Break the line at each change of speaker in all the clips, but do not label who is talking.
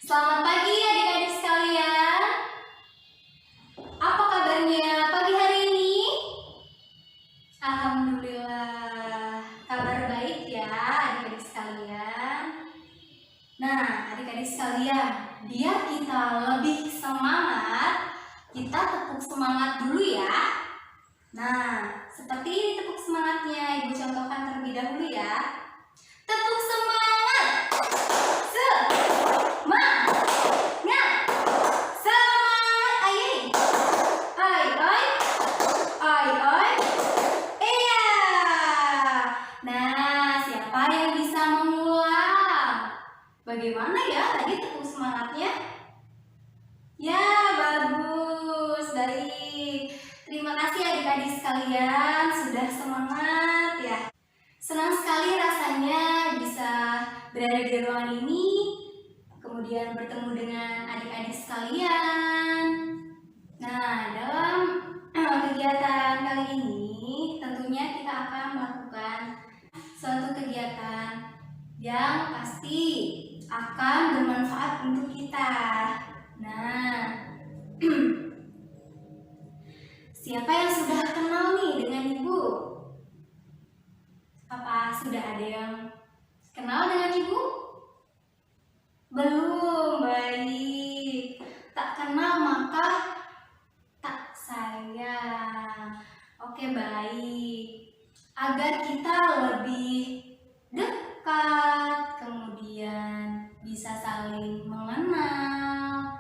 Selamat pagi adik-adik sekalian. Apa kabarnya pagi hari ini? Alhamdulillah, kabar baik ya adik-adik sekalian. Nah, adik-adik sekalian, biar kita lebih semangat, kita tepuk semangat dulu ya. Nah, seperti ini tepuk semangatnya, Ibu contohkan terlebih dahulu ya. Tepuk semangat. Bagaimana ya tadi tepuk semangatnya? Ya, bagus, baik. Terima kasih adik-adik sekalian sudah semangat ya. Senang sekali rasanya bisa berada di ruangan ini, kemudian bertemu dengan adik-adik sekalian. Nah, dalam kegiatan kali ini tentunya kita akan melakukan suatu kegiatan yang pasti akan bermanfaat untuk kita. Nah, siapa yang sudah kenal nih dengan Ibu? Apa sudah ada yang kenal dengan Ibu? Belum, baik. Tak kenal maka tak sayang. Oke, baik. Agar kita lebih dekat, kemudian bisa saling mengenal,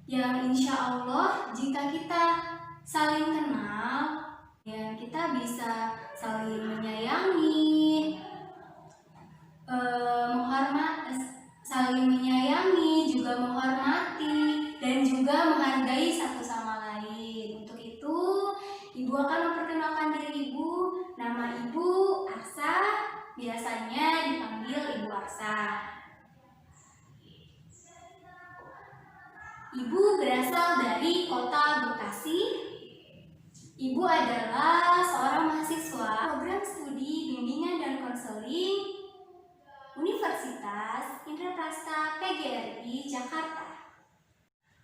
yang insya Allah jika kita saling kenal, ya kita bisa saling menyayangi, saling menyayangi, juga menghormati, dan juga menghargai satu sama lain. Untuk itu, Ibu akan memperkenalkan diri Ibu. Nama Ibu Arsa, biasanya dipanggil Ibu Arsa. Ibu berasal dari kota Bekasi. Ibu adalah seorang mahasiswa program studi bimbingan dan konseling Universitas Indraprasta PGRI Jakarta.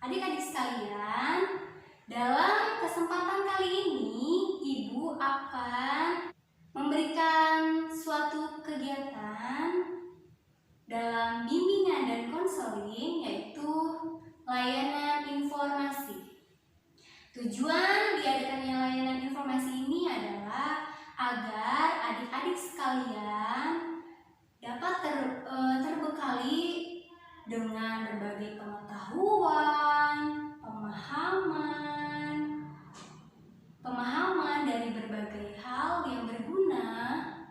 Adik-adik sekalian, dalam kesempatan kali ini Ibu akan memberikan suatu kegiatan dalam bimbingan dan konseling, yaitu layanan informasi. Tujuan diadakannya layanan informasi ini adalah agar adik-adik sekalian dapat terbekali dengan berbagai pengetahuan, pemahaman dari berbagai hal yang berguna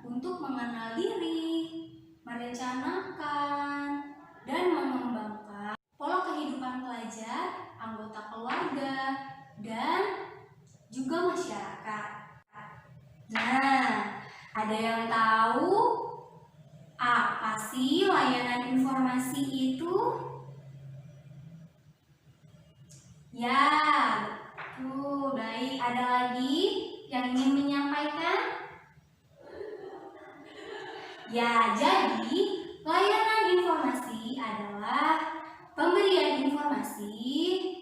untuk mengenal diri, merencanakan, dan mengembangkan pola kehidupan pelajar, anggota keluarga, dan juga masyarakat. Nah, ada yang tahu apa sih layanan informasi itu? Ya, betul. Baik, ada lagi yang ingin menyampaikan? Ya, jadi layanan informasi adalah pemberian informasi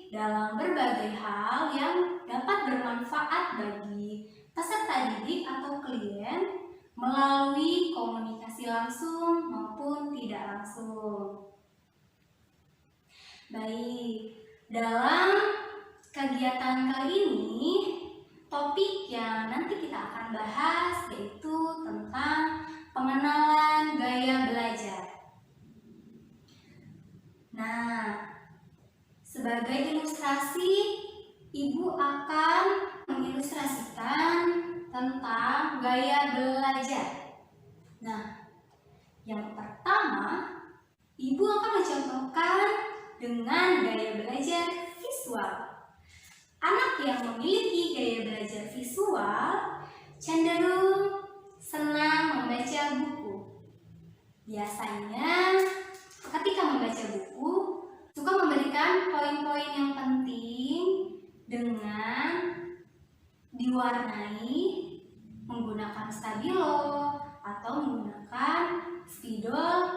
dalam berbagai hal yang dapat bermanfaat bagi peserta didik atau klien melalui komunikasi langsung maupun tidak langsung. Baik, dalam kegiatan kali ini, topik yang nanti kita akan bahas yaitu tentang pengenalan gaya belajar. Nah, sebagai ilustrasi, Ibu akan mengilustrasikan tentang gaya belajar. Nah, yang pertama, Ibu akan mencontohkan dengan gaya belajar visual. Anak yang memiliki gaya belajar visual cenderung senang membaca buku. Biasanya, ketika membaca buku, suka memberikan poin-poin yang penting dengan diwarnai menggunakan stabilo atau menggunakan spidol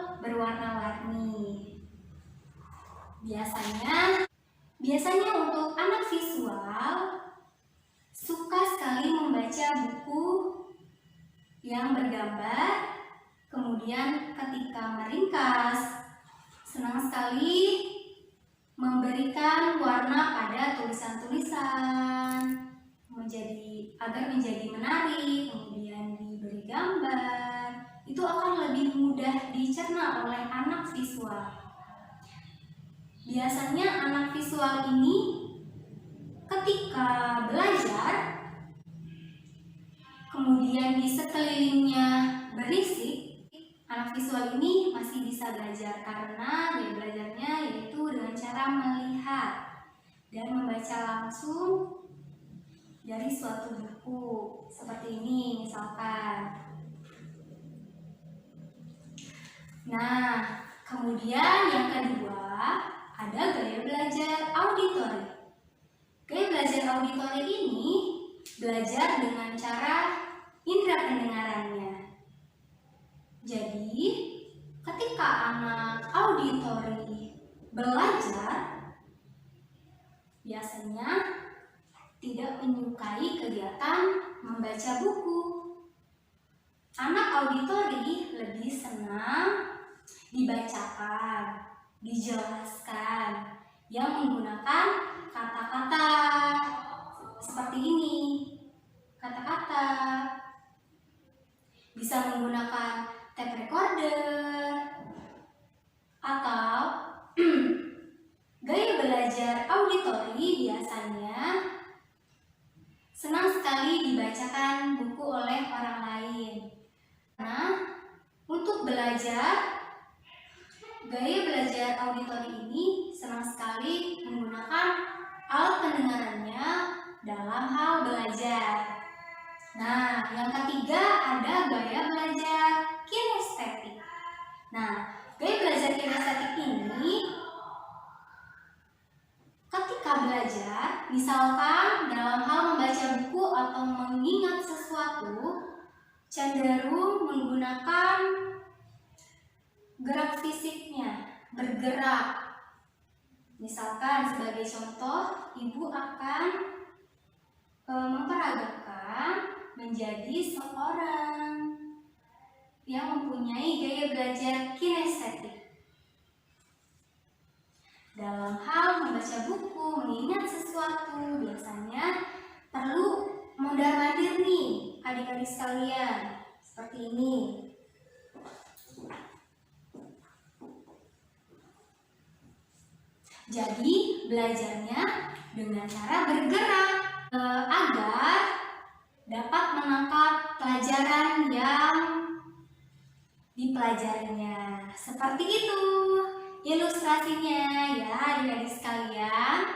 Biasanya untuk anak visual suka sekali membaca buku yang bergambar, kemudian ketika meringkas senang sekali memberikan warna pada tulisan-tulisan agar menjadi menarik, kemudian diberi gambar. Itu akan lebih mudah dicerna oleh anak visual. Biasanya anak visual ini ketika belajar, kemudian di sekelilingnya berisik, anak visual ini masih bisa belajar karena dia belajarnya yaitu dengan cara melihat dan membaca langsung dari suatu buku seperti ini misalkan. Nah, kemudian yang kedua ada gaya belajar auditori. Gaya belajar auditori ini belajar dengan cara indera pendengarannya. Jadi, ketika anak auditori belajar, biasanya tidak menyukai kegiatan membaca buku. Anak auditori lebih senang dibacakan, dijelaskan, yang menggunakan kata-kata seperti ini. Kata-kata bisa menggunakan tape recorder atau gaya belajar auditori biasanya senang sekali dibacakan buku oleh orang lain. Nah, untuk belajar, gaya belajar auditori ini senang sekali menggunakan alat pendengarannya dalam hal belajar. Nah, yang ketiga ada gaya belajar kinestetik. Nah, gaya belajar kinestetik ini ketika belajar, misalkan dalam hal membaca buku atau mengingat sesuatu, cenderung menggunakan gerak fisiknya, bergerak. Misalkan sebagai contoh, ibu akan memperagakan menjadi seorang yang mempunyai gaya belajar kinestetik. Dalam hal membaca buku, mengingat sesuatu, biasanya perlu mondar-mandir nih adik-adik sekalian, seperti ini. Jadi belajarnya dengan cara bergerak agar dapat menangkap pelajaran yang dipelajarinya. Seperti itu ilustrasinya ya adik-adik sekalian.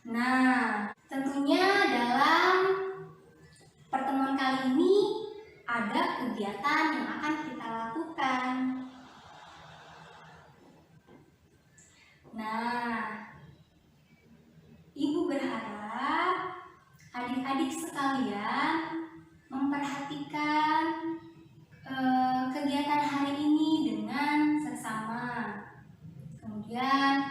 Nah, tentunya dalam pertemuan kali ini ada kegiatan yang akan kita lakukan. Nah, Ibu berharap adik-adik sekalian memperhatikan kegiatan hari ini dengan seksama. Kemudian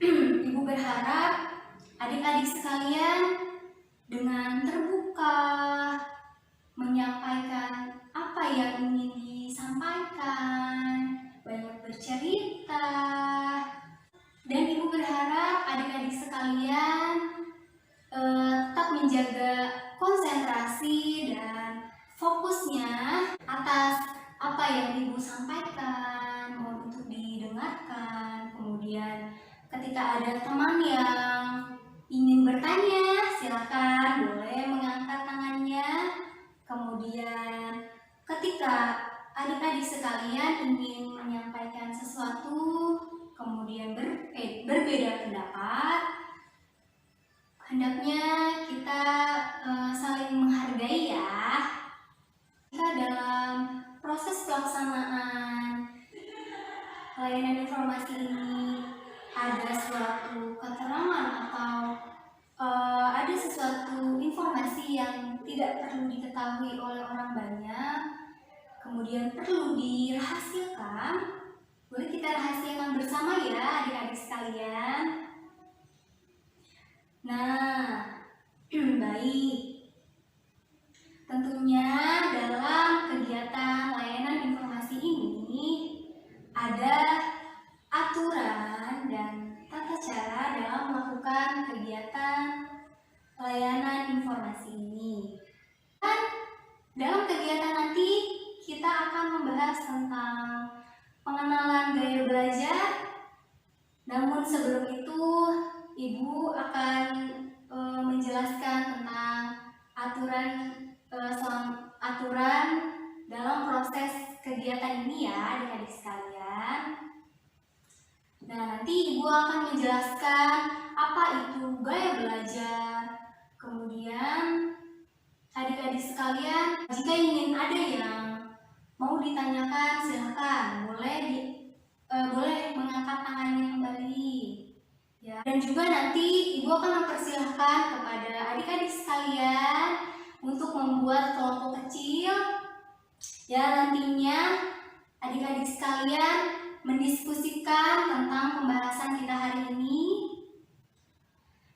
Ibu berharap adik-adik sekalian dengan terbuka menyampaikan apa yang ingin disampaikan, banyak bercerita, dan Ibu berharap adik-adik sekalian tetap menjaga konsentrasi dan fokusnya atas apa yang Ibu sampaikan, mohon untuk didengarkan. Kemudian ketika ada teman yang ingin bertanya, silakan boleh mengangkat tangannya. Kemudian ketika adik-adik sekalian ingin menyampaikan sesuatu, kemudian berbeda pendapat, hendaknya kita saling menghargai ya. Kita dalam proses pelaksanaan layanan informasi ini ada suatu keterangan atau ada sesuatu informasi yang tidak perlu diketahui oleh orang banyak, kemudian perlu dirahasiakan, Boleh kita rahasiakan bersama ya adik-adik sekalian. Nah, baik. Tentunya dalam kegiatan layanan informasi ini ada aturan dan tata cara dalam melakukan kegiatan layanan informasi ini. Dan dalam kegiatan nanti kita akan membahas tentang pengenalan gaya belajar. Namun sebelum itu Ibu akan menjelaskan tentang aturan dalam proses kegiatan ini ya adik-adik sekalian. Nah, nanti Ibu akan menjelaskan apa itu gaya belajar. Kemudian adik-adik sekalian, jika ingin ada yang mau ditanyakan silahkan, boleh mengangkat tangannya kembali ya. Dan juga nanti Ibu akan mempersilahkan kepada adik-adik sekalian untuk membuat kelompok kecil ya. Nantinya adik-adik sekalian mendiskusikan tentang pembahasan kita hari ini.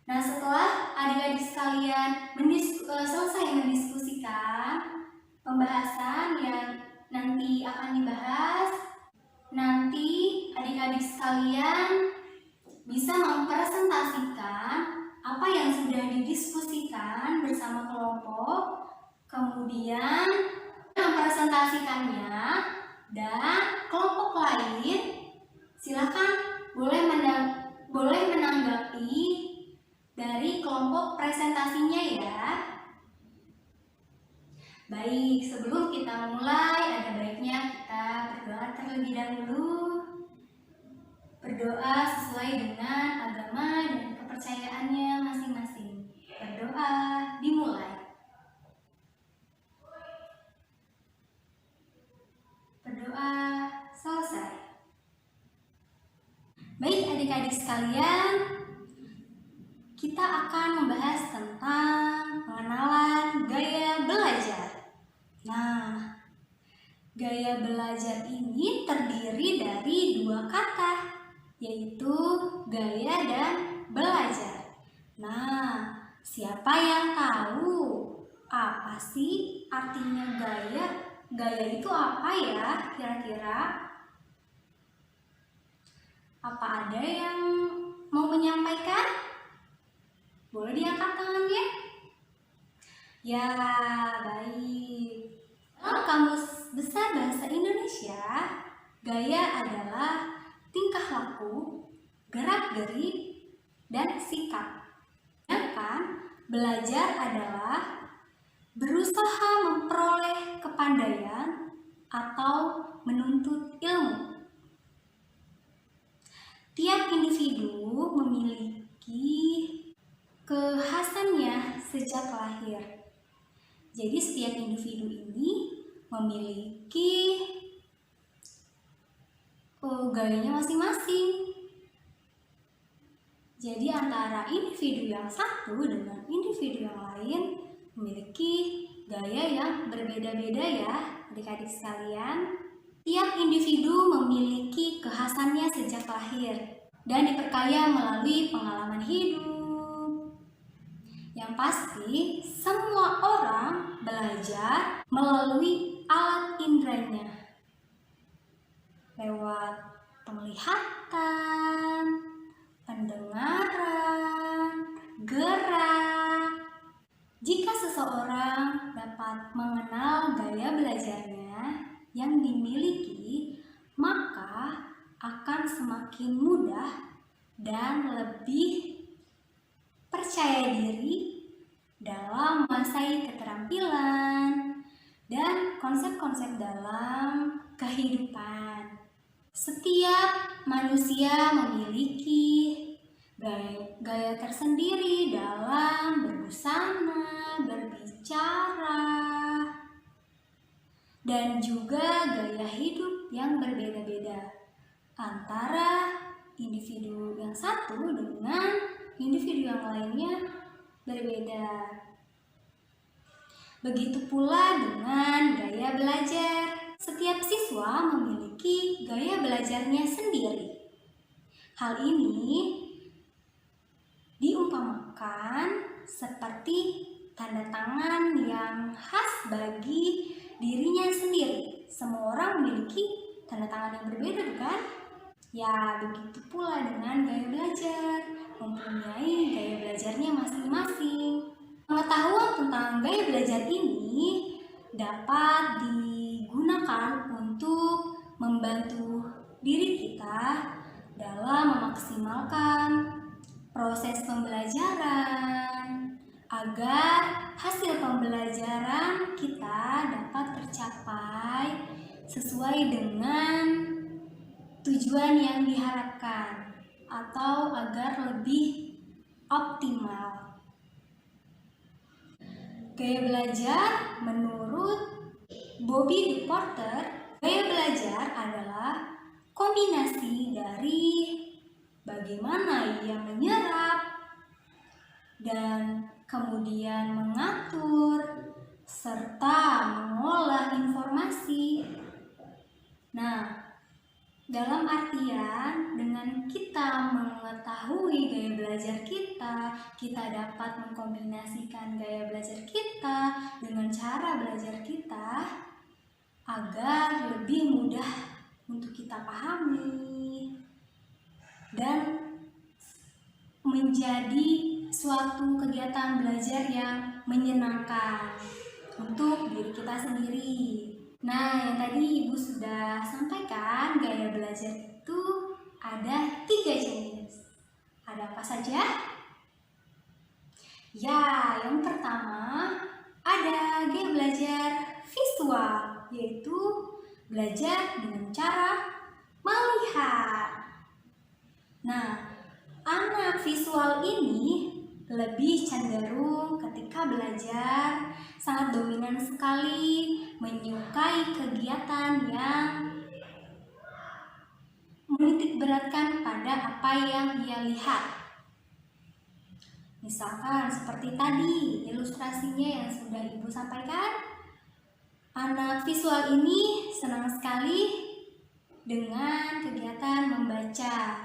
Nah, setelah adik-adik sekalian selesai mendiskusikan pembahasan yang nanti akan dibahas, nanti adik-adik sekalian bisa mempresentasikan apa yang sudah didiskusikan bersama kelompok, kemudian mempresentasikannya, dan kelompok lain silakan boleh menanggapi dari kelompok presentasinya ya. Baik, sebelum kita mulai ada baiknya kita berdoa terlebih dahulu. Berdoa sesuai dengan agama dan kepercayaannya masing-masing. Berdoa dimulai. Berdoa selesai. Baik adik-adik sekalian, kita akan membahas tentang pengenalan gaya belajar. Nah, gaya belajar ini terdiri dari dua kata, yaitu gaya dan belajar. Nah, siapa yang tahu apa sih artinya gaya? Gaya itu apa ya kira-kira? Apa ada yang mau menyampaikan? Boleh diangkat tangannya? Ya, baik. Dalam Kamus Besar Bahasa Indonesia, gaya adalah tingkah laku, gerak-gerik, dan sikap. Sedangkan belajar adalah berusaha memperoleh kepandaian atau menuntut ilmu. Tiap individu memiliki kekhasannya sejak lahir. Jadi setiap individu ini memiliki gayanya masing-masing. Jadi antara individu yang satu dengan individu yang lain memiliki gaya yang berbeda-beda ya adik-adik sekalian. Tiap individu memiliki kekhasannya sejak lahir dan diperkaya melalui pengalaman hidup. Yang pasti, semua orang belajar melalui alat inderanya, lewat penglihatan, pendengaran, gerak. Jika seseorang dapat mengenal gaya belajarnya yang dimiliki, maka akan semakin mudah dan lebih percaya diri dalam menguasai keterampilan dan konsep-konsep dalam kehidupan. Setiap manusia memiliki gaya tersendiri dalam berbusana, berbicara, dan juga gaya hidup yang berbeda-beda antara individu yang satu dengan individu yang lainnya berbeda. Begitu pula dengan gaya belajar. Setiap siswa memiliki memiliki gaya belajarnya sendiri. Hal ini diumpamakan seperti tanda tangan yang khas bagi dirinya sendiri. Semua orang memiliki tanda tangan yang berbeda, bukan? Ya, begitu pula dengan gaya belajar, mempunyai gaya belajarnya masing-masing. Pengetahuan tentang gaya belajar ini dapat digunakan untuk membantu diri kita dalam memaksimalkan proses pembelajaran agar hasil pembelajaran kita dapat tercapai sesuai dengan tujuan yang diharapkan atau agar lebih optimal. Gaya belajar menurut Bobby D. Porter, gaya belajar adalah kombinasi dari bagaimana ia menyerap dan kemudian mengatur serta mengolah informasi. Nah, dalam artian dengan kita mengetahui gaya belajar kita dapat mengkombinasikan gaya belajar kita dengan cara belajar kita agar lebih mudah untuk kita pahami dan menjadi suatu kegiatan belajar yang menyenangkan untuk diri kita sendiri. Nah, yang tadi Ibu sudah sampaikan, gaya belajar itu ada 3 jenis. Ada apa saja? Ya, yang pertama ada gaya belajar visual, yaitu belajar dengan cara melihat. Nah, anak visual ini lebih cenderung ketika belajar sangat dominan sekali menyukai kegiatan yang menitik beratkan pada apa yang ia lihat. Misalkan seperti tadi ilustrasinya yang sudah Ibu sampaikan, anak visual ini senang sekali dengan kegiatan membaca.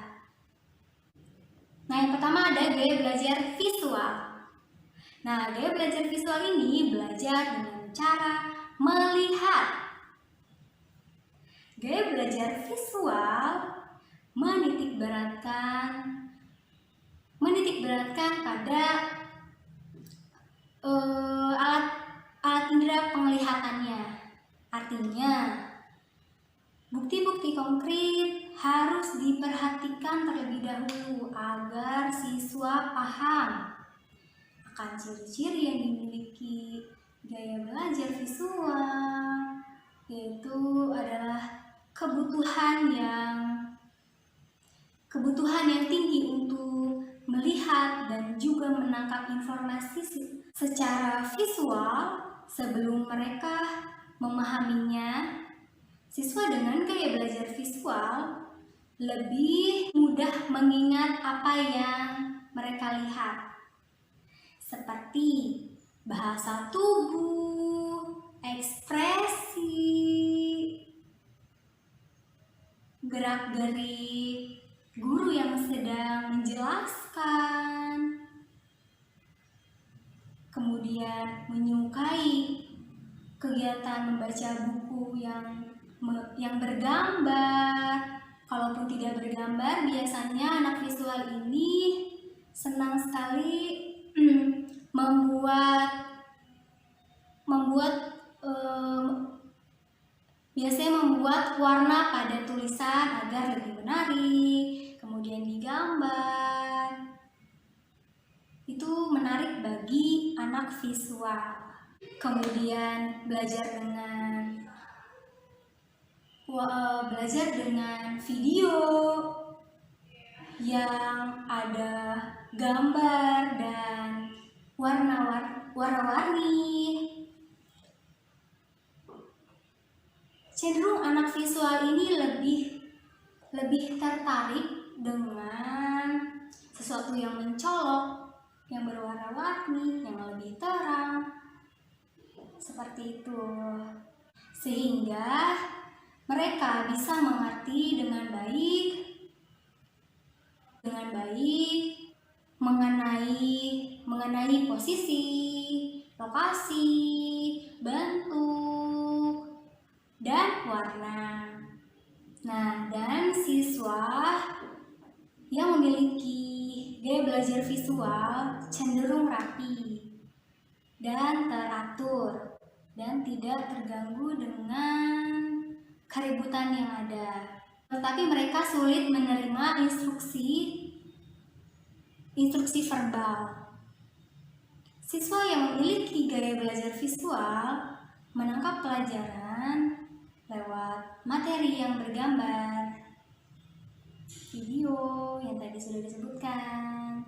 Nah, yang pertama ada gaya belajar visual. Nah, gaya belajar visual ini belajar dengan cara melihat. Gaya belajar visual menitik beratkan pada alat indera penglihatannya. Artinya, bukti-bukti konkret harus diperhatikan terlebih dahulu agar siswa paham akan ciri-ciri yang dimiliki gaya belajar visual, yaitu adalah kebutuhan yang tinggi untuk melihat dan juga menangkap informasi secara visual sebelum mereka memahaminya. Siswa dengan gaya belajar visual lebih mudah mengingat apa yang mereka lihat, seperti bahasa tubuh, ekspresi, gerak-gerik guru yang sedang menjelaskan, kemudian menyukai kegiatan membaca buku yang bergambar. Kalaupun tidak bergambar, biasanya anak visual ini senang sekali biasanya membuat warna pada tulisan agar lebih menarik, kemudian digambar. Itu menarik bagi anak visual. Kemudian belajar dengan video yang ada gambar dan warna-warni. Cenderung anak visual ini lebih tertarik dengan sesuatu yang mencolok, yang berwarna-warni, yang lebih terang. Seperti itu. Sehingga mereka bisa mengerti dengan baik mengenai posisi, lokasi, bentuk, dan warna. Nah, dan siswa yang memiliki gaya belajar visual cenderung rapi dan teratur dan tidak terganggu dengan keributan yang ada. Tetapi mereka sulit menerima instruksi verbal. Siswa yang memiliki gaya belajar visual menangkap pelajaran lewat materi yang bergambar, video yang tadi sudah disebutkan.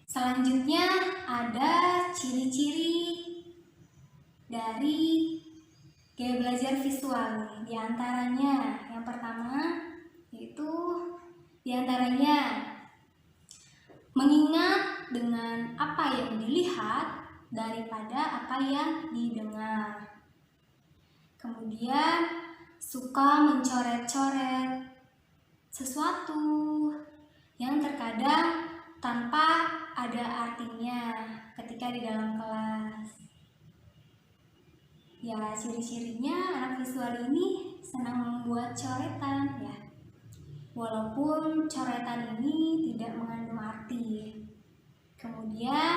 Selanjutnya ada ciri-ciri dari gaya belajar visual. Di antaranya yang pertama yaitu mengingat dengan apa yang dilihat daripada apa yang didengar. Kemudian suka mencoret-coret sesuatu yang terkadang tanpa ada artinya ketika di dalam kelas. Ya, ciri-cirinya anak visual ini senang membuat coretan ya. Walaupun coretan ini tidak mengandung arti. Kemudian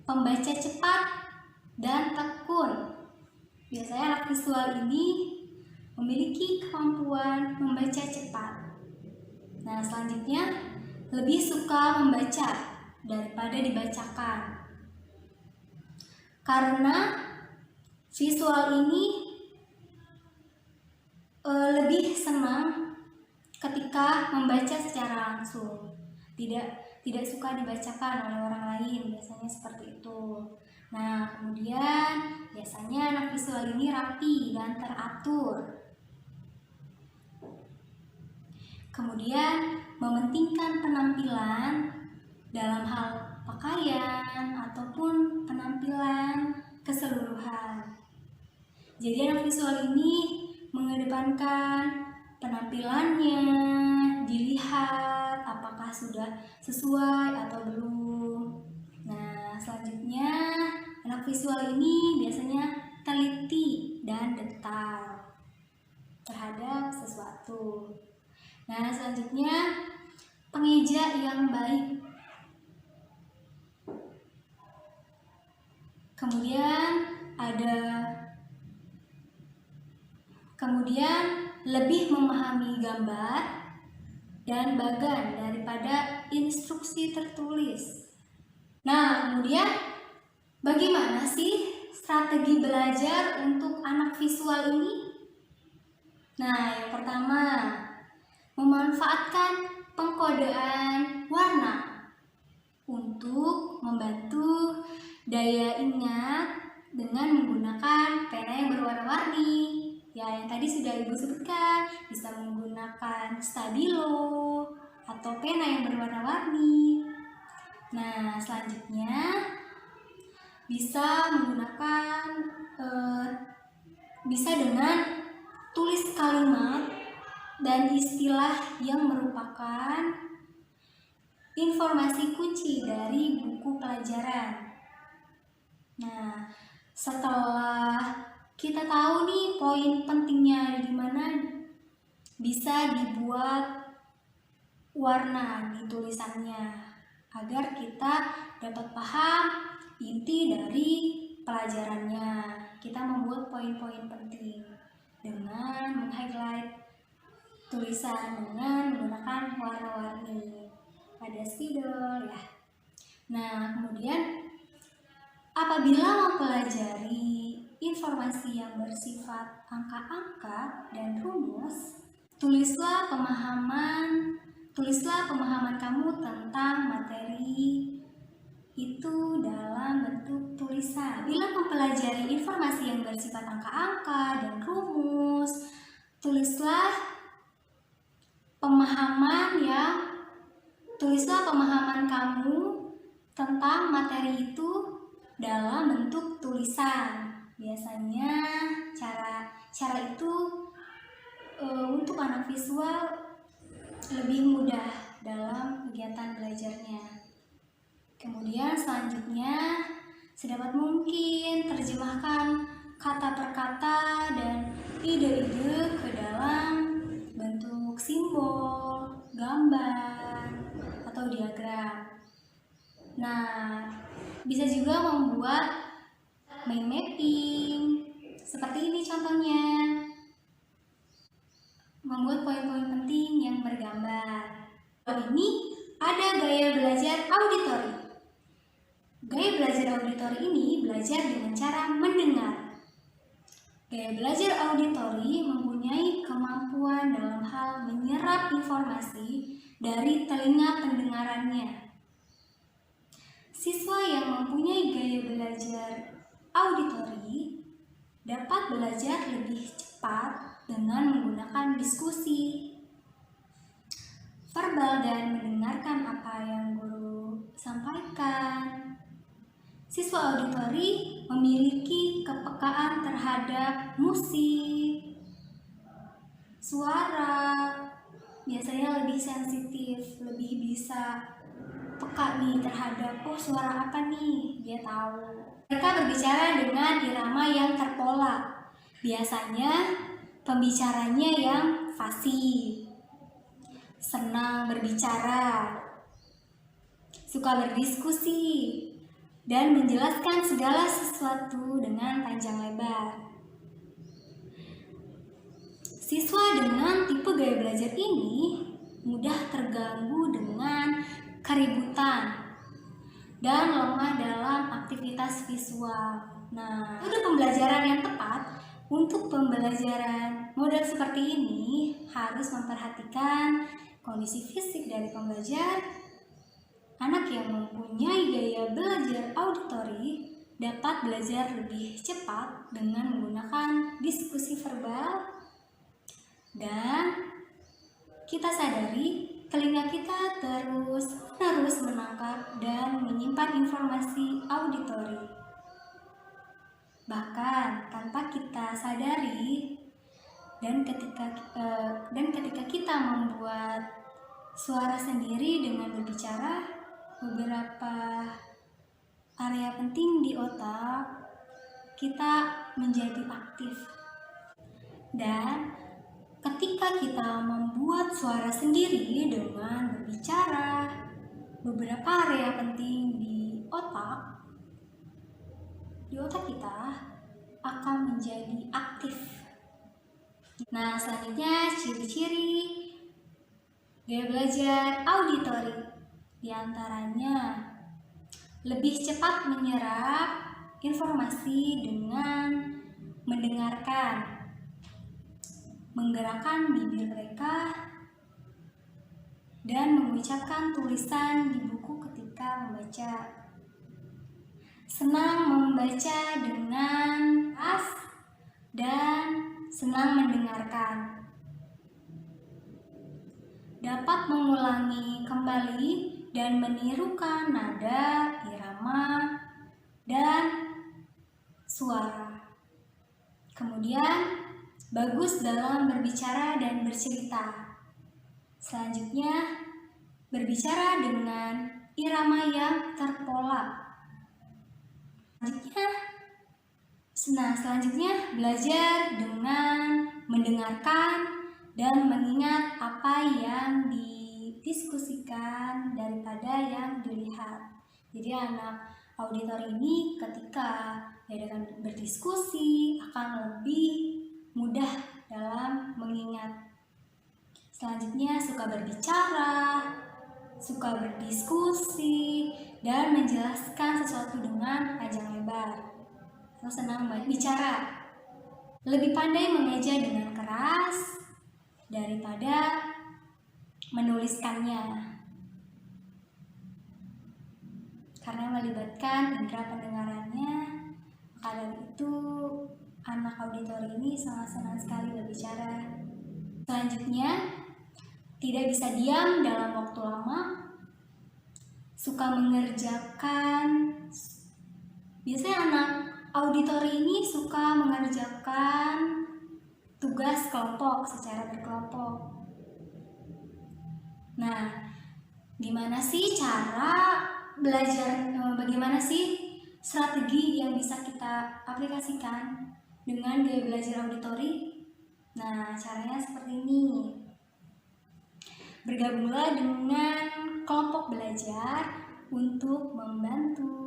pembaca cepat dan tekun. Biasanya anak visual ini memiliki kemampuan membaca cepat. Nah, selanjutnya lebih suka membaca daripada dibacakan. Karena visual ini lebih senang ketika membaca secara langsung, tidak suka dibacakan oleh orang lain, biasanya seperti itu. Nah, kemudian biasanya anak visual ini rapi dan teratur. Kemudian mementingkan penampilan dalam hal pakaian ataupun penampilan keseluruhan. Jadi anak visual ini mengedepankan penampilannya, dilihat apakah sudah sesuai atau belum. Nah, selanjutnya anak visual ini biasanya teliti dan detail terhadap sesuatu. Nah, selanjutnya pengeja yang baik. Kemudian lebih memahami gambar dan bagan daripada instruksi tertulis. Nah, kemudian bagaimana sih strategi belajar untuk anak visual ini? Nah, yang pertama, memanfaatkan pengkodean warna untuk membantu daya ingat dengan menggunakan pena yang berwarna-warni. Ya, yang tadi sudah Ibu sebutkan, bisa menggunakan stabilo atau pena yang berwarna-warni. Nah, selanjutnya bisa menggunakan bisa dengan tulis kalimat dan istilah yang merupakan informasi kunci dari buku pelajaran. Nah, setelah kita tahu nih poin pentingnya di mana, bisa dibuat warna di tulisannya agar kita dapat paham inti dari pelajarannya. Kita membuat poin-poin penting dengan meng-highlight tulisan dengan menggunakan warna-warni pada spidol ya. Nah, kemudian apabila mempelajari informasi yang bersifat angka-angka dan rumus, tulislah pemahaman kamu tentang materi itu dalam bentuk tulisan. Bila mempelajari informasi yang bersifat angka-angka dan rumus, tulislah pemahaman kamu tentang materi itu dalam bentuk tulisan. Biasanya cara itu anak visual lebih mudah dalam kegiatan belajarnya. Kemudian selanjutnya, sedapat mungkin terjemahkan kata per kata dan ide-ide ke dalam bentuk simbol, gambar, atau diagram. Nah, bisa juga membuat mind mapping, seperti ini contohnya. Membuat poin-poin penting yang bergambar. Ini ada gaya belajar auditori. Gaya belajar auditori ini belajar dengan cara mendengar. Gaya belajar auditori mempunyai kemampuan dalam hal menyerap informasi dari telinga pendengarannya. Siswa yang mempunyai gaya belajar auditori dapat belajar lebih cepat dengan menggunakan diskusi, verbal, dan mendengarkan apa yang guru sampaikan. Siswa auditori memiliki kepekaan terhadap musik, suara, biasanya lebih sensitif, lebih bisa peka nih terhadap suara apa nih, dia tahu. Mereka berbicara dengan irama yang terpola. Biasanya pembicaranya yang fasih, senang berbicara, suka berdiskusi, dan menjelaskan segala sesuatu dengan panjang lebar. Siswa dengan tipe gaya belajar ini mudah terganggu dengan keributan dan lemah dalam aktivitas visual. Nah, metode pembelajaran yang tepat untuk pembelajaran model seperti ini harus memperhatikan kondisi fisik dari pembelajar. Anak yang mempunyai gaya belajar auditori dapat belajar lebih cepat dengan menggunakan diskusi verbal, dan kita sadari telinga kita terus menangkap dan menyimpan informasi auditori. Bahkan tanpa kita sadari, dan ketika kita membuat suara sendiri dengan berbicara, beberapa area penting di otak kita menjadi aktif. Dan ketika kita membuat suara sendiri dengan berbicara, beberapa area penting di otak kita akan menjadi aktif. Nah, selanjutnya ciri-ciri gaya belajar auditori. Di antaranya lebih cepat menyerap informasi dengan mendengarkan, menggerakkan bibir mereka, dan mengucapkan tulisan di buku ketika membaca. Senang membaca dengan keras dan senang mendengarkan. Dapat mengulangi kembali dan menirukan nada, irama, dan suara. Kemudian bagus dalam berbicara dan bercerita. Selanjutnya, berbicara dengan irama yang terpola. Selanjutnya belajar dengan mendengarkan dan mengingat apa yang didiskusikan daripada yang dilihat. Jadi anak auditor ini ketika diadakan berdiskusi akan lebih mudah dalam mengingat. Selanjutnya suka berbicara, suka berdiskusi, dan menjelaskan sesuatu dengan panjang lebar. Atau senang bicara. Lebih pandai mengeja dengan keras daripada menuliskannya, karena melibatkan indera pendengarannya. Maka dari itu anak auditori ini sangat senang sekali berbicara. Selanjutnya, tidak bisa diam dalam waktu lama, suka mengerjakan. Biasanya anak auditori ini suka mengerjakan tugas kelompok secara berkelompok. Nah, gimana sih cara belajar, bagaimana sih strategi yang bisa kita aplikasikan dengan gaya belajar auditori? Nah, caranya seperti ini. Bergabunglah dengan kelompok belajar untuk membantu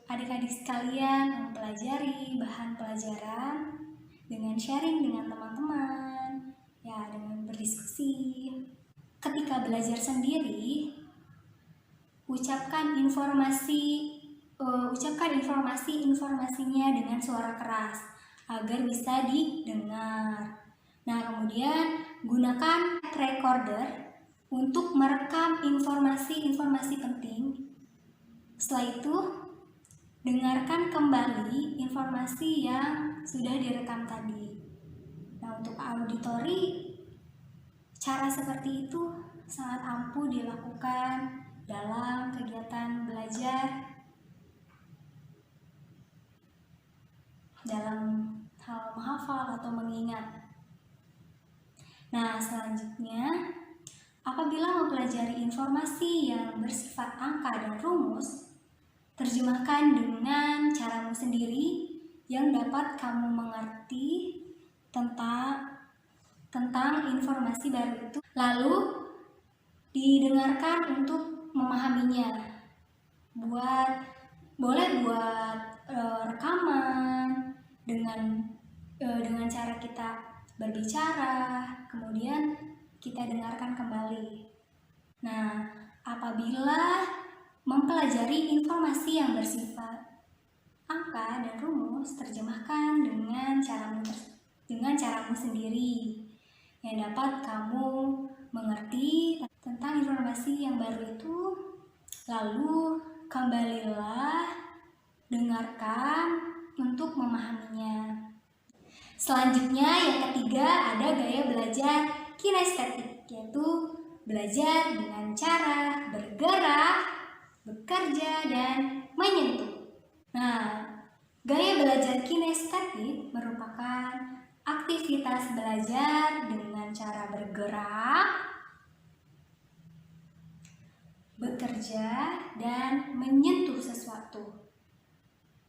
adik-adik sekalian mempelajari bahan pelajaran dengan sharing dengan teman-teman, ya, dengan berdiskusi. Ketika belajar sendiri, ucapkan informasinya dengan suara keras agar bisa didengar. Nah, kemudian gunakan recorder untuk merekam informasi-informasi penting. Setelah itu, dengarkan kembali informasi yang sudah direkam tadi. Nah, untuk auditori, cara seperti itu sangat ampuh dilakukan dalam kegiatan belajar dalam hal menghafal atau mengingat. Nah, selanjutnya, apabila mempelajari informasi yang bersifat angka dan rumus, terjemahkan dengan caramu sendiri yang dapat kamu mengerti tentang informasi baru itu. Lalu, didengarkan untuk memahaminya. Boleh buat rekaman dengan cara kita berbicara, kemudian kita dengarkan kembali. Nah, apabila mempelajari informasi yang bersifat angka dan rumus, terjemahkan dengan caramu sendiri yang dapat kamu mengerti tentang informasi yang baru itu. Lalu kembalilah dengarkan untuk memahaminya. Selanjutnya, yang ketiga, ada gaya belajar kinestetik, yaitu belajar dengan cara bergerak, bekerja, dan menyentuh. Nah, gaya belajar kinestetik merupakan aktivitas belajar dengan cara bergerak, bekerja, dan menyentuh sesuatu.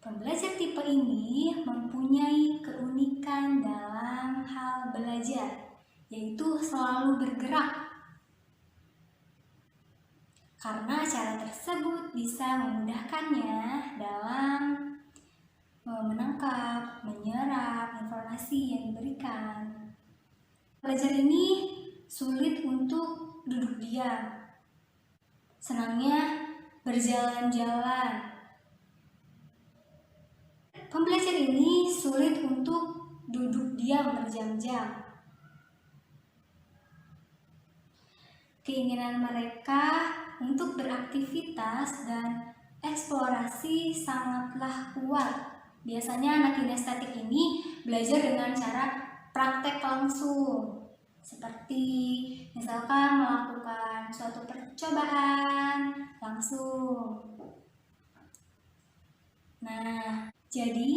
Pembelajar tipe ini mempunyai keunikan dalam hal belajar, yaitu selalu bergerak. Karena cara tersebut bisa memudahkannya dalam menangkap, menyerap informasi yang diberikan. Belajar ini sulit untuk duduk diam. Senangnya berjalan-jalan. Pembelajar ini sulit untuk duduk diam berjam-jam. Keinginan mereka untuk beraktivitas dan eksplorasi sangatlah kuat. Biasanya anak kinestetik ini belajar dengan cara praktek langsung. Seperti misalkan melakukan suatu percobaan langsung. Nah, jadi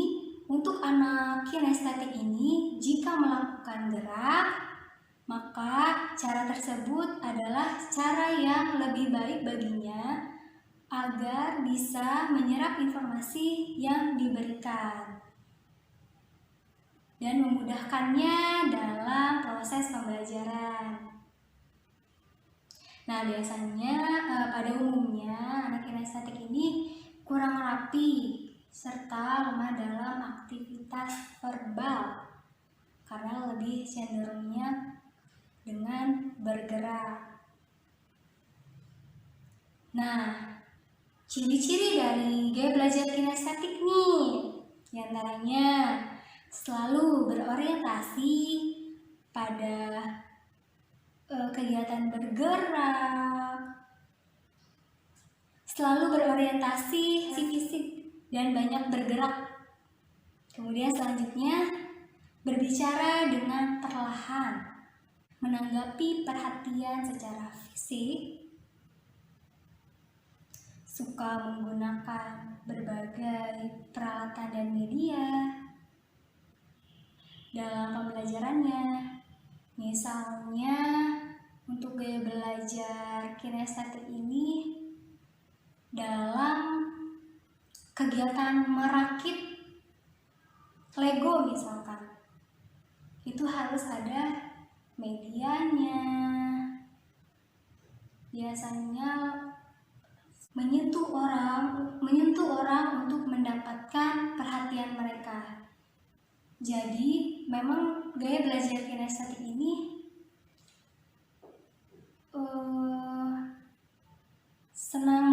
untuk anak kinestetik ini, jika melakukan gerak, maka cara tersebut adalah cara yang lebih baik baginya agar bisa menyerap informasi yang diberikan dan memudahkannya dalam proses pembelajaran. Nah, biasanya pada umumnya anak kinestetik ini kurang rapi serta lemah dalam aktivitas verbal karena lebih cenderungnya dengan bergerak. Nah, ciri-ciri dari gaya belajar kinestetik nih, diantaranya selalu berorientasi pada kegiatan bergerak, selalu berorientasi fisik dan banyak bergerak. Kemudian selanjutnya, berbicara dengan perlahan, menanggapi perhatian secara fisik, suka menggunakan berbagai peralatan dan media, dalam pembelajarannya. Misalnya, untuk gaya belajar kinestetik ini dalam kegiatan merakit Lego misalkan, itu harus ada medianya. Biasanya menyentuh orang untuk mendapatkan perhatian mereka. Jadi memang gaya belajar kinestetik ini senang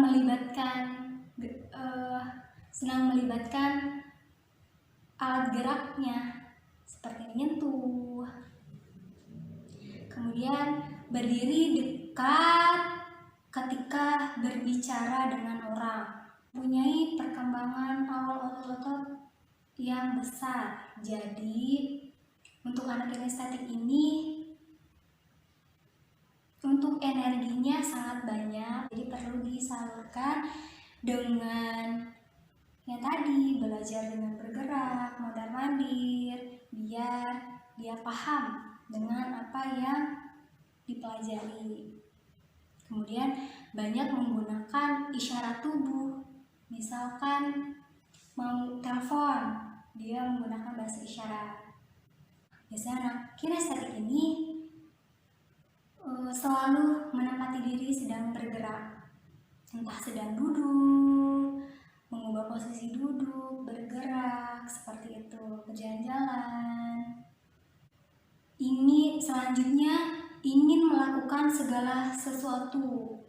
melibatkan alat geraknya seperti menyentuh, kemudian berdiri dekat ketika berbicara dengan orang, mempunyai perkembangan awal otot-otot yang besar. Jadi untuk anak kinestetik ini untuk energinya sangat banyak, jadi perlu disalurkan dengan yang tadi, belajar dengan bergerak, mondar-mandir, biar dia paham dengan apa yang dipelajari. Kemudian banyak menggunakan isyarat tubuh, misalkan mau telepon, dia menggunakan bahasa isyarat. Biasanya anak kinestetik ini selalu menempati diri sedang bergerak, entah sedang duduk, mengubah posisi duduk, bergerak, seperti itu, berjalan-jalan. Ini selanjutnya ingin melakukan segala sesuatu.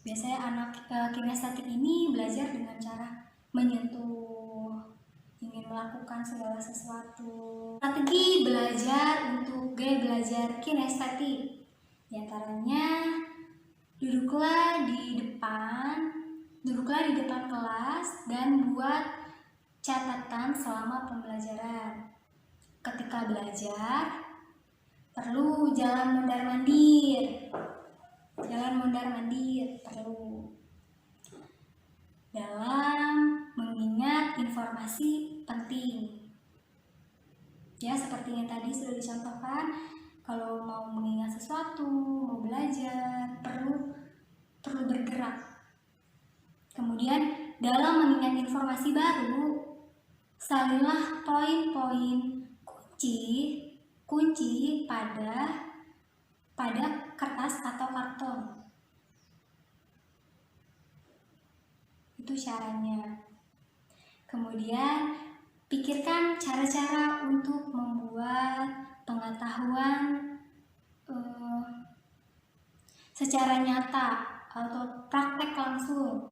Biasanya anak kinestetik ini belajar dengan cara menyentuh, ingin melakukan segala sesuatu. Strategi belajar untuk gaya belajar kinestetik, di antaranya duduklah di depan kelas dan buat catatan selama pembelajaran. Ketika belajar, perlu jalan mondar-mandir perlu dalam mengingat informasi penting. Ya, seperti yang tadi sudah dicontohkan, kalau mau mengingat sesuatu, mau belajar, perlu bergerak. Kemudian dalam mengingat informasi baru, salinlah poin-poin kunci pada kertas atau karton. Itu caranya. Kemudian pikirkan cara-cara untuk membuat pengetahuan secara nyata atau praktek langsung,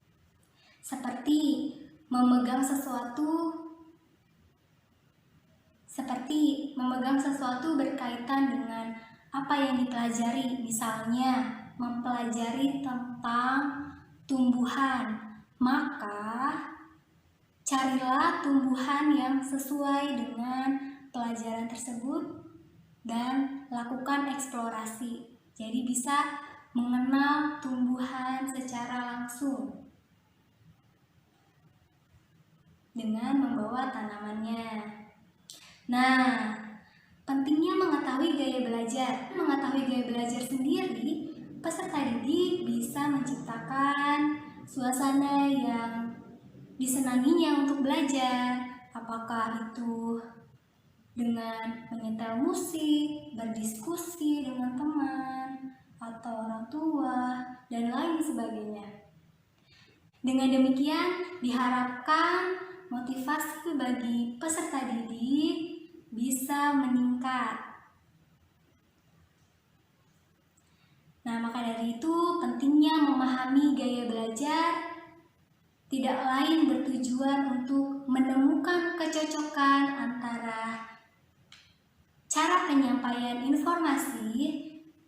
seperti memegang sesuatu berkaitan dengan apa yang dipelajari. Misalnya mempelajari tentang tumbuhan, maka carilah tumbuhan yang sesuai dengan pelajaran tersebut dan lakukan eksplorasi. Jadi bisa mengenal tumbuhan secara langsung dengan membawa tanamannya. Nah, pentingnya mengetahui gaya belajar sendiri, peserta didik bisa menciptakan suasana yang disenanginya untuk belajar. Apakah itu dengan menyetel musik, berdiskusi dengan teman atau orang tua, dan lain sebagainya. Dengan demikian, diharapkan motivasi bagi peserta didik bisa meningkat. Nah, maka dari itu pentingnya memahami gaya belajar tidak lain bertujuan untuk menemukan kecocokan antara cara penyampaian informasi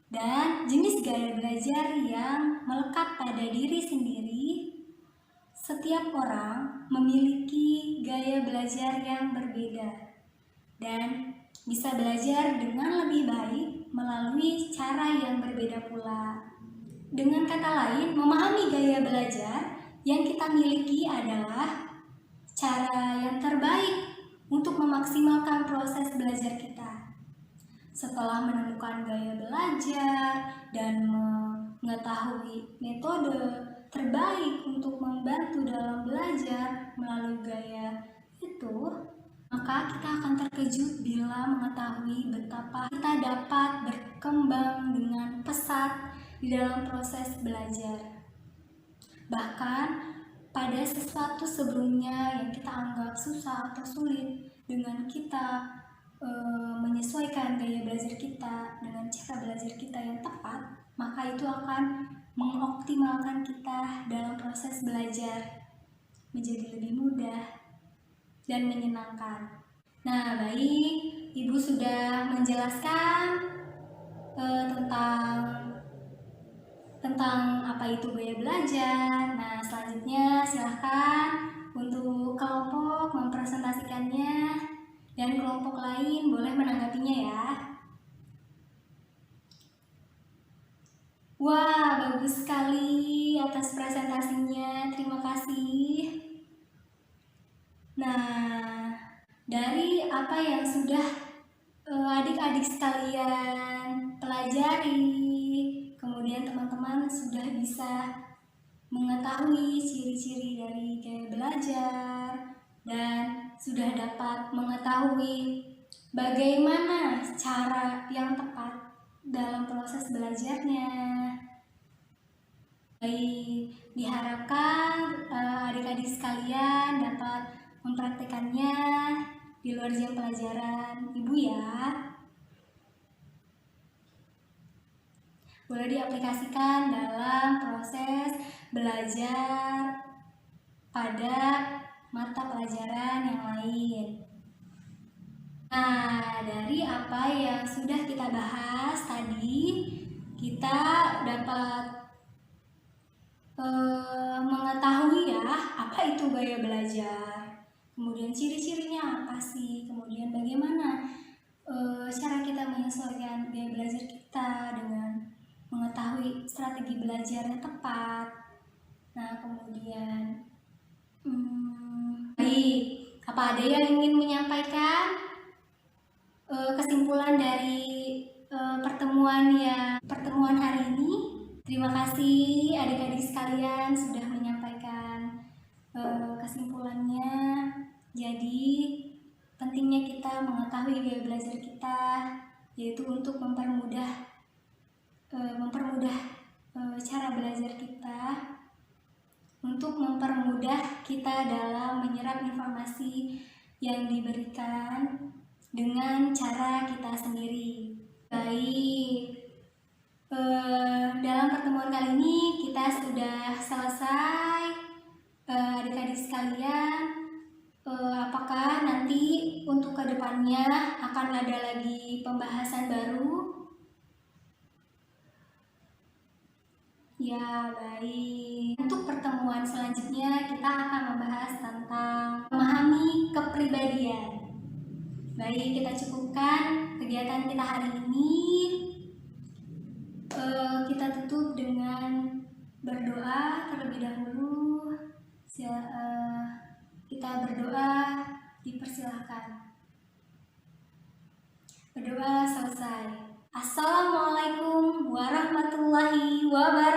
dan jenis gaya belajar yang melekat pada diri sendiri. Setiap orang memiliki gaya belajar yang berbeda dan bisa belajar dengan lebih baik melalui cara yang berbeda pula. Dengan kata lain, memahami gaya belajar yang kita miliki adalah cara yang terbaik untuk memaksimalkan proses belajar belajar kita. Setelah menemukan gaya belajar dan mengetahui metode terbaik untuk membantu dalam belajar melalui gaya itu, maka kita akan terkejut bila mengetahui betapa kita dapat berkembang dengan pesat di dalam proses belajar. Bahkan pada sesuatu sebelumnya yang kita anggap susah atau sulit, dengan kita menyesuaikan gaya belajar kita dengan cara belajar kita yang tepat, maka itu akan mengoptimalkan kita dalam proses belajar menjadi lebih mudah dan menyenangkan. Nah, baik, Ibu sudah menjelaskan tentang apa itu gaya belajar. Nah, selanjutnya silahkan untuk kelompok mempresentasikannya dan kelompok lain boleh menanggapinya ya. Wah, bagus sekali atas presentasinya, terima kasih. Nah, dari apa yang sudah adik-adik sekalian pelajari, kemudian teman-teman sudah bisa mengetahui ciri-ciri dari gaya belajar dan sudah dapat mengetahui bagaimana cara yang tepat dalam proses belajarnya. Baik, diharapkan adik-adik sekalian dapat mempraktekannya di luar jam pelajaran Ibu ya. Boleh diaplikasikan dalam proses belajar pada mata pelajaran yang lain. Nah, dari apa yang sudah kita bahas tadi, kita dapat mengetahui ya apa itu gaya belajar, kemudian ciri-cirinya apa sih, kemudian bagaimana cara kita menyesuaikan gaya belajar kita dengan mengetahui strategi belajar yang tepat. Nah, kemudian baik, apa ada yang ingin menyampaikan kesimpulan dari pertemuan hari ini? Terima kasih adik-adik sekalian sudah menyampaikan kesimpulannya. Jadi pentingnya kita mengetahui gaya belajar kita, yaitu untuk mempermudah cara belajar kita, untuk mempermudah kita dalam menyerap informasi yang diberikan dengan cara kita sendiri. Baik, dalam pertemuan kali ini kita sudah selesai. Adik-adik sekalian, apakah nanti untuk kedepannya akan ada lagi pembahasan baru? Ya, baik. Untuk pertemuan selanjutnya kita akan membahas tentang memahami kepribadian. Baik, kita cukupkan kegiatan kita hari ini. Kita tutup dengan berdoa terlebih dahulu. Kita berdoa, dipersilahkan. Berdoa selesai. Assalamualaikum warahmatullahi wabarakatuh.